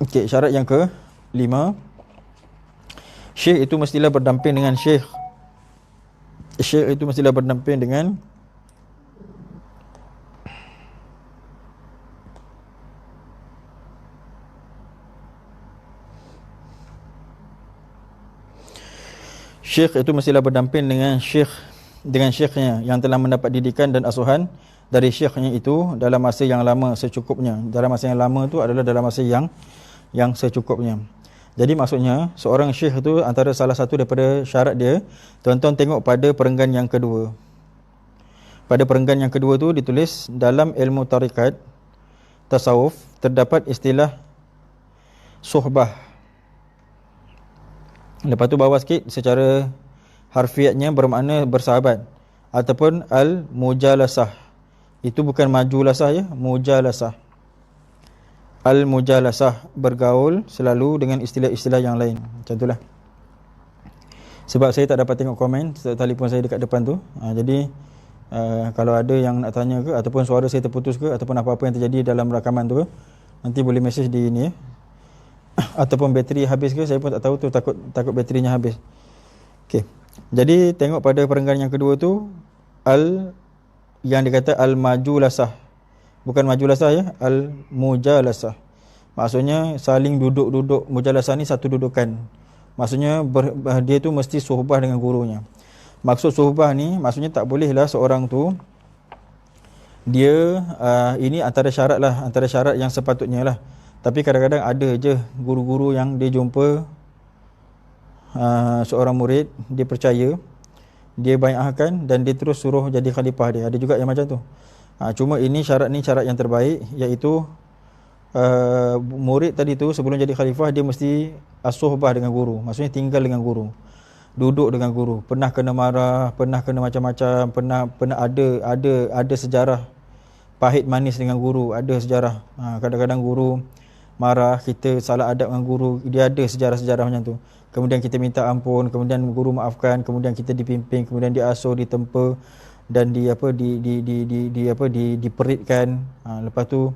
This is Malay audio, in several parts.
Okey, syarat yang ke-5, syekh itu mestilah berdamping dengan syekh. Syekh itu mestilah berdamping dengan syekh itu mestilah berdamping dengan syekhnya yang telah mendapat didikan dan asuhan dari syekhnya itu dalam masa yang lama secukupnya. Dalam masa yang lama itu adalah dalam masa yang secukupnya. Jadi maksudnya seorang syekh itu antara salah satu daripada syarat dia, tuan-tuan tengok pada perenggan yang kedua. Pada perenggan yang kedua tu ditulis dalam ilmu tarikat tasawuf terdapat istilah suhbah. Lepas tu bawah sikit secara harfiatnya bermakna bersahabat ataupun al-mujalasah. Itu bukan majulasah ya, mujalasah. Al-mujalasah, bergaul selalu dengan istilah-istilah yang lain. Macam itulah. Sebab saya tak dapat tengok komen telefon saya dekat depan tu. Jadi kalau ada yang nak tanya ke ataupun suara saya terputus ke ataupun apa-apa yang terjadi dalam rakaman tu, nanti boleh message di ni ya. Ataupun bateri habis ke, saya pun tak tahu tu, takut baterinya habis. Okey. Jadi tengok pada perenggan yang kedua tu yang dikata al-majulasah. Bukan majulasah ya, al-mujalasah. Maksudnya saling duduk-duduk. Mujalasah ni satu dudukan. Maksudnya dia tu mesti suhbah dengan gurunya. Maksud suhbah ni maksudnya tak bolehlah seorang tu dia ini antara syarat yang sepatutnya lah. Tapi kadang-kadang ada je guru-guru yang dia jumpa seorang murid, dia percaya, dia bai'ahkan dan dia terus suruh jadi khalifah dia. Ada juga yang macam tu. Cuma ini syarat yang terbaik, iaitu murid tadi tu sebelum jadi khalifah dia mesti as-suhbah dengan guru. Maksudnya tinggal dengan guru, duduk dengan guru. Pernah kena marah, pernah kena macam-macam, pernah ada sejarah pahit manis dengan guru, ada sejarah. Kadang-kadang guru marah, kita salah adab dengan guru, dia ada sejarah-sejarah macam tu. Kemudian kita minta ampun, kemudian guru maafkan, kemudian kita dipimpin, kemudian diasuh, ditempa dan diperitkan. Lepas tu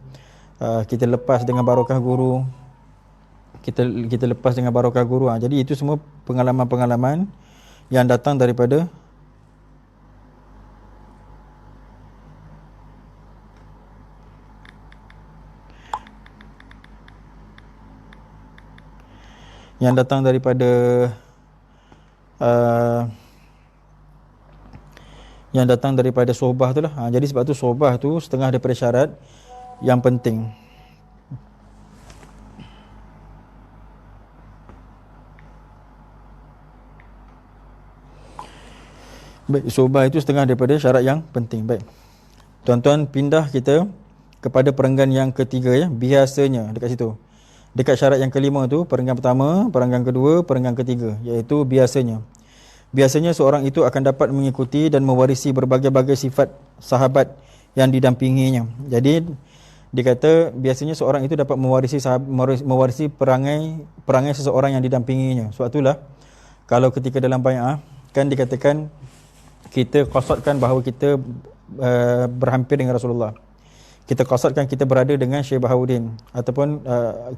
kita lepas dengan barokah guru. Kita lepas dengan barokah guru. Jadi itu semua pengalaman-pengalaman yang datang daripada sohbah tu lah. Jadi sebab tu sohbah tu setengah daripada syarat yang penting. Baik, sohbah itu setengah daripada syarat yang penting. Baik, tuan-tuan, pindah kita kepada perenggan yang ketiga ya. Biasanya dekat situ, dekat syarat yang kelima tu, perenggan pertama, perenggan kedua, perenggan ketiga, iaitu biasanya. Biasanya seorang itu akan dapat mengikuti dan mewarisi berbagai-bagai sifat sahabat yang didampinginya. Jadi dikata biasanya seorang itu dapat mewarisi perangai seseorang yang didampinginya. Sebab itulah kalau ketika dalam bai'ah kan dikatakan kita qasadkan bahawa kita berhampir dengan Rasulullah. Kita qasadkan kita berada dengan Syekh Bahauddin, ataupun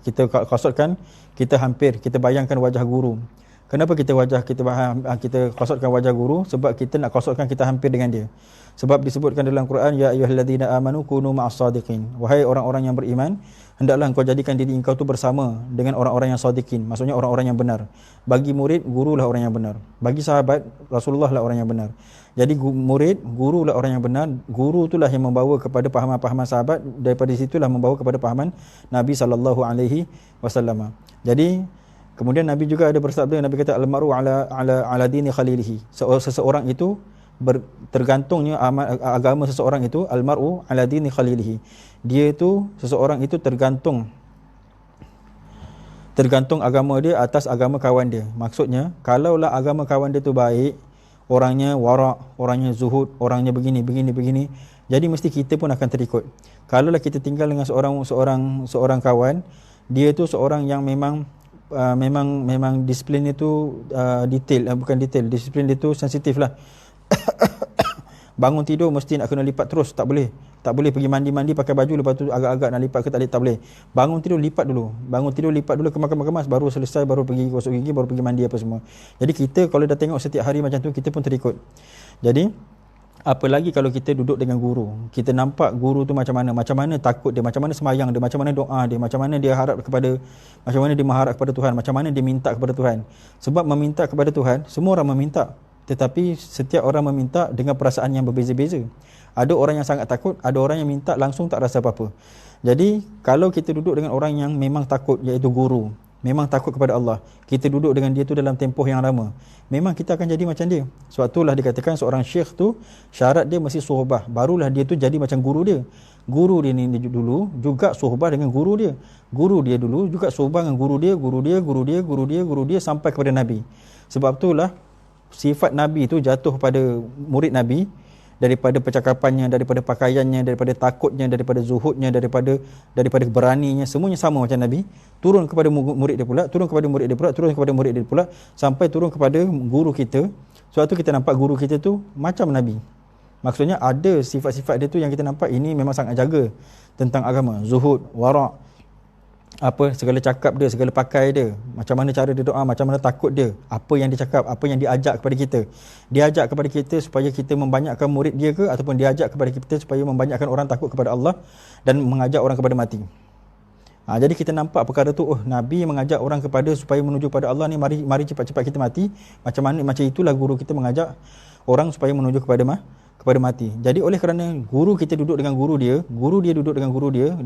kita qasadkan kita hampir, kita bayangkan wajah guru. Kenapa kita qasadkan wajah guru? Sebab kita nak qasadkan kita hampir dengan dia. Sebab disebutkan dalam Quran, ya ayyuhalladzina amanu kunu ma'as sadiqin. Wahai orang-orang yang beriman, hendaklah engkau jadikan diri engkau tu bersama dengan orang-orang yang sadiqin. Maksudnya orang-orang yang benar. Bagi murid, gurulah orang yang benar. Bagi sahabat, Rasulullah lah orang yang benar. Jadi murid, gurulah orang yang benar. Guru itulah yang membawa kepada pahaman-pahaman sahabat, daripada situlah membawa kepada pahaman Nabi SAW. Jadi kemudian Nabi juga ada bersabda, Nabi kata al-mar'u ala dini khalilihi. Seseorang itu tergantungnya agama seseorang itu, al-mar'u ala dini khalilihi. Dia itu, seseorang itu tergantung agama dia atas agama kawan dia. Maksudnya, kalaulah agama kawan dia tu baik, orangnya wara', orangnya zuhud, orangnya begini, jadi mesti kita pun akan terikut. Kalaulah kita tinggal dengan seorang kawan, dia tu seorang yang memang disiplin itu detail, bukan detail, disiplin itu sensitif lah. Bangun tidur mesti nak kena lipat terus, tak boleh. Tak boleh pergi mandi pakai baju lepas tu agak-agak nak lipat ke tak boleh. Bangun tidur lipat dulu. Bangun tidur lipat dulu, kemas-kemas baru selesai, baru pergi gosok gigi, baru pergi mandi apa semua. Jadi kita kalau dah tengok setiap hari macam tu, kita pun terikut. Jadi apa lagi kalau kita duduk dengan guru, kita nampak guru tu macam mana takut dia, macam mana sembahyang dia, macam mana doa dia, macam mana dia harap kepada, macam mana dia mengharap kepada Tuhan, macam mana dia minta kepada Tuhan. Sebab meminta kepada Tuhan, semua orang meminta, tetapi setiap orang meminta dengan perasaan yang berbeza-beza. Ada orang yang sangat takut, ada orang yang minta langsung tak rasa apa-apa. Jadi kalau kita duduk dengan orang yang memang takut, iaitu guru, memang takut kepada Allah, kita duduk dengan dia tu dalam tempoh yang lama, memang kita akan jadi macam dia. Sebab itulah dikatakan seorang syekh tu syarat dia mesti suhbah, barulah dia tu jadi macam guru dia. Guru dia ni dulu juga suhbah dengan guru dia. Guru dia dulu juga suhbah dengan guru dia sampai kepada Nabi. Sebab itulah sifat Nabi tu jatuh pada murid Nabi, daripada percakapannya, daripada pakaiannya, daripada takutnya, daripada zuhudnya, daripada beraninya, semuanya sama macam Nabi. Turun kepada murid dia pula, turun kepada murid dia pula, turun kepada murid dia pula, sampai turun kepada guru kita. Sebab tu kita nampak guru kita tu macam Nabi. Maksudnya ada sifat-sifat dia tu yang kita nampak ini memang sangat jaga tentang agama, zuhud, wara', apa segala cakap dia, segala pakai dia, macam mana cara dia doa, macam mana takut dia, apa yang dia cakap, apa yang dia ajak kepada kita. Dia ajak kepada kita supaya kita membanyakkan murid dia ke, ataupun dia ajak kepada kita supaya membanyakkan orang takut kepada Allah dan mengajak orang kepada mati. Jadi kita nampak perkara tu, Nabi mengajak orang kepada supaya menuju pada Allah ni, mari cepat-cepat kita mati. Macam itulah guru kita mengajak orang supaya menuju kepada mati. Jadi oleh kerana guru kita duduk dengan guru dia duduk dengan guru dia,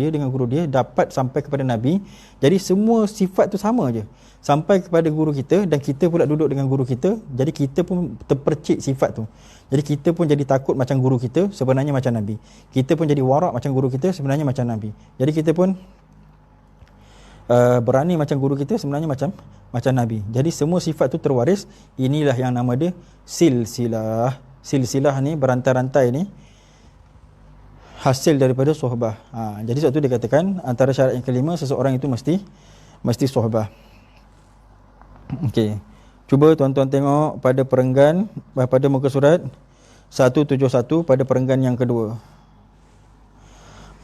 dengan guru dia dapat sampai kepada Nabi. Jadi semua sifat tu sama je sampai kepada guru kita, dan kita pula duduk dengan guru kita. Jadi kita pun terpercik sifat tu. Jadi kita pun jadi takut macam guru kita, sebenarnya macam Nabi. Kita pun jadi warak macam guru kita, sebenarnya macam Nabi. Jadi kita pun berani macam guru kita, sebenarnya macam Nabi. Jadi semua sifat tu terwaris. Inilah yang nama dia silsilah. Silsilah ni, berantai-rantai ni, hasil daripada sohbah. Jadi sebab tu dia katakan antara syarat yang kelima, seseorang itu mesti sohbah. Okey. Cuba tuan-tuan tengok pada perenggan, pada muka surat 171 pada perenggan yang kedua.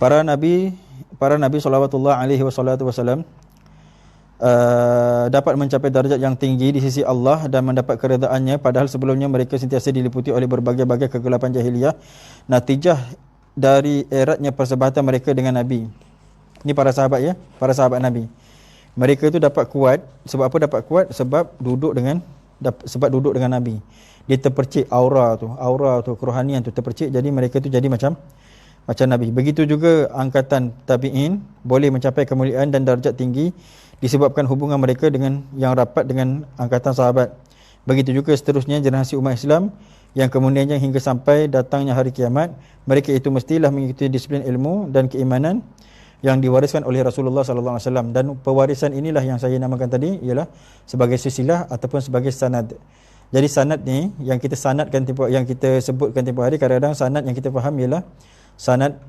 Para nabi sallallahu alaihi wasallam dapat mencapai darjat yang tinggi di sisi Allah dan mendapat keredaannya, padahal sebelumnya mereka sentiasa diliputi oleh berbagai-bagai kegelapan jahiliyah, natijah dari eratnya persahabatan mereka dengan Nabi. Ini para sahabat, ya, para sahabat Nabi. Mereka itu dapat kuat. Sebab apa dapat kuat? Sebab duduk dengan Nabi. Dia terpercik aura tu, kerohanian tu terpercik. Jadi mereka tu jadi macam Nabi. Begitu juga angkatan tabi'in boleh mencapai kemuliaan dan darjat tinggi disebabkan hubungan mereka dengan yang rapat dengan angkatan sahabat. Begitu juga seterusnya generasi umat Islam yang kemudiannya hingga sampai datangnya hari kiamat, mereka itu mestilah mengikuti disiplin ilmu dan keimanan yang diwariskan oleh Rasulullah sallallahu alaihi wasallam. Dan pewarisan inilah yang saya namakan tadi ialah sebagai silsilah ataupun sebagai sanad. Jadi sanad ni yang kita sanadkan yang kita sebutkan tempoh hari, kadang-kadang sanad yang kita faham ialah sanad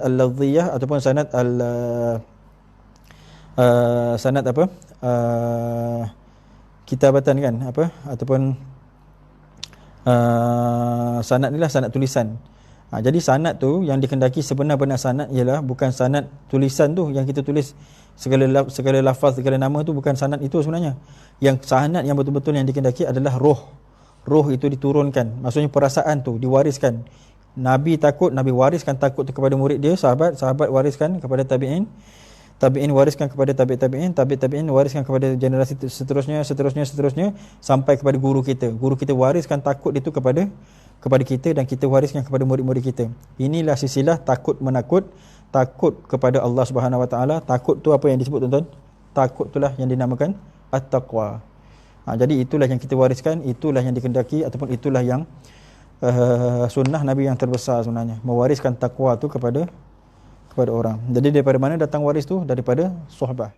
al-lafziyah ataupun sanad sanad apa? Kitabatan kan, apa? Ataupun sanad inilah sanad tulisan. Jadi sanad tu yang dikendaki sebenar-benar sanad ialah bukan sanad tulisan tu yang kita tulis segala lafaz, segala nama tu, bukan sanad itu sebenarnya. Yang sanad yang betul-betul yang dikendaki adalah roh. Roh itu diturunkan. Maksudnya perasaan tu diwariskan. Nabi takut, Nabi wariskan takut tu kepada murid dia, sahabat wariskan kepada tabi'in, tabi'in wariskan kepada tabi'in, tabi'in wariskan kepada generasi seterusnya sampai kepada guru kita. Guru kita wariskan takut itu kepada kita, dan kita wariskan kepada murid-murid kita. Inilah silsilah takut menakut, takut kepada Allah Subhanahu Wa Taala. Takut tu apa yang disebut tuan-tuan? Takut itulah yang dinamakan at-taqwa. Jadi itulah yang kita wariskan, itulah yang dikehendaki ataupun itulah yang sunnah Nabi yang terbesar sebenarnya, mewariskan takwa tu kepada orang. Jadi daripada mana datang waris tu? Daripada sahabat.